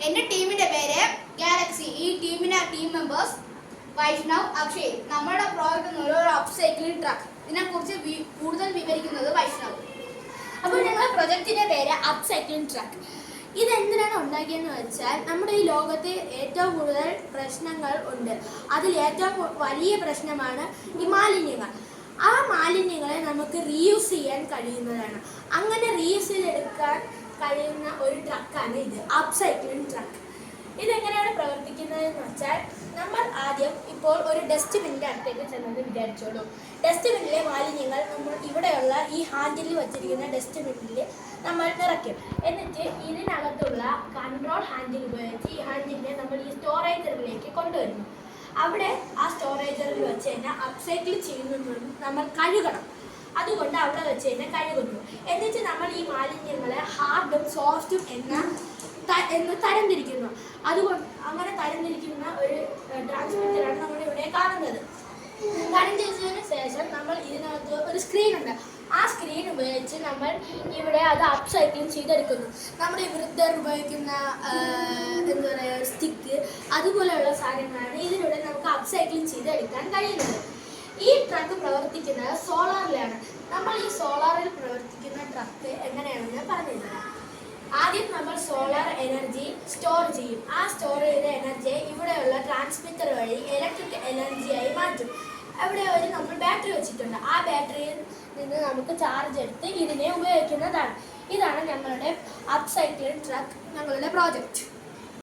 എൻ്റെ ടീമിൻ്റെ പേര് ഗാലക്സി. ഈ ടീമിൻ്റെ ടീം മെമ്പേഴ്സ് വൈഷ്ണവ്, അക്ഷയ്. നമ്മുടെ പ്രോജക്റ്റ് ഒരു അപ്സൈക്ലിംഗ് ട്രക്ക്. ഇതിനെക്കുറിച്ച് കൂടുതൽ വിവരിക്കുന്നത് വൈഷ്ണവ്. അപ്പോൾ ഞങ്ങളുടെ പ്രൊജക്റ്റിൻ്റെ പേര് അപ്സൈക്ലിംഗ് ട്രക്ക്. ഇതെന്തിനാണ് ഉണ്ടാക്കിയെന്ന് വെച്ചാൽ, നമ്മുടെ ഈ ലോകത്ത് ഏറ്റവും കൂടുതൽ പ്രശ്നങ്ങൾ ഉണ്ട്. അതിൽ ഏറ്റവും വലിയ പ്രശ്നമാണ് ഈ മാലിന്യങ്ങൾ. ആ മാലിന്യങ്ങളെ നമുക്ക് റീയൂസ് ചെയ്യാൻ കഴിയുന്നതാണ്. അങ്ങനെ റീയൂസ് ചെയ്തെടുക്കാൻ കഴിയുന്ന ഒരു ട്രക്കാണ് ഇത്, അപ്സൈക്ലിംഗ് ട്രക്ക്. ഇതെങ്ങനെയാണ് പ്രവർത്തിക്കുന്നതെന്ന് വെച്ചാൽ, നമ്മൾ ആദ്യം ഇപ്പോൾ ഒരു ഡസ്റ്റ്ബിന്നിൻ്റെ അടുത്തേക്ക് ചെന്നത് വിചാരിച്ചോളൂ. ഡസ്റ്റ്ബിന്നിലെ മാലിന്യങ്ങൾ നമ്മൾ ഇവിടെയുള്ള ഈ ഹാൻഡിൽ വച്ചിരിക്കുന്ന ഡസ്റ്റ്ബിന്നിൽ നമ്മൾ നിറയ്ക്കും. എന്നിട്ട് ഇതിനകത്തുള്ള കൺട്രോൾ ഹാൻഡിൽ ഉപയോഗിച്ച് ഈ ഹാൻഡിലിനെ നമ്മൾ ഈ സ്റ്റോറേജറിലേക്ക് കൊണ്ടുവരുന്നു. അവിടെ ആ സ്റ്റോറേജറിൽ വെച്ച് തന്നെ അപ്സൈക്കിൾ ചെയ്യുന്നതും നമ്മൾ കഴുകണം. അതുകൊണ്ട് അവിടെ വെച്ച് തന്നെ കഴുകുന്നു. എന്നിട്ട് നമ്മൾ ഈ മാലിന്യങ്ങളെ ഹാർഡും സോഫ്റ്റും എന്ന് തരംതിരിക്കുന്നു. അതുകൊണ്ട് അങ്ങനെ തരംതിരിക്കുന്ന ഒരു ട്രാൻസ്മിറ്ററാണ് നമ്മളിവിടെ കാണുന്നത്. തരംതിരിച്ചതിന് ശേഷം നമ്മൾ ഇതിനകത്ത് ഒരു സ്ക്രീൻ ഉണ്ട്. ആ സ്ക്രീൻ ഉപയോഗിച്ച് നമ്മൾ ഇവിടെ അത് അപ്സൈക്ലിംഗ് ചെയ്തെടുക്കുന്നു. നമ്മുടെ വൃദ്ധർ ഉപയോഗിക്കുന്ന എന്താ പറയുക, സ്റ്റിക്ക്, അതുപോലെയുള്ള സാധനങ്ങളാണ് ഇതിലൂടെ നമുക്ക് അപ്സൈക്ലിംഗ് ചെയ്തെടുക്കാൻ കഴിയുന്നത്. ഈ ട്രക്ക് പ്രവർത്തിക്കുന്നത് സോളാറിലാണ്. നമ്മൾ ഈ സോളാറിൽ പ്രവർത്തിക്കുന്ന ട്രക്ക് എങ്ങനെയാണെന്ന് പറഞ്ഞു തരാം. ആദ്യം നമ്മൾ സോളാർ എനർജി സ്റ്റോർ ചെയ്യും. ആ സ്റ്റോർ ചെയ്ത എനർജിയെ ഇവിടെയുള്ള ട്രാൻസ്മിറ്റർ വഴി ഇലക്ട്രിക് എനർജിയായി മാറ്റും. അവിടെ ഒരു നമ്മൾ ബാറ്ററി വെച്ചിട്ടുണ്ട്. ആ ബാറ്ററിയിൽ നിന്ന് നമുക്ക് ചാർജ് എടുത്ത് ഇതിനെ ഉപയോഗിക്കുന്നതാണ്. ഇതാണ് ഞങ്ങളുടെ അപ്സൈക്ലിംഗ് ട്രക്ക്, ഞങ്ങളുടെ പ്രോജക്റ്റ്.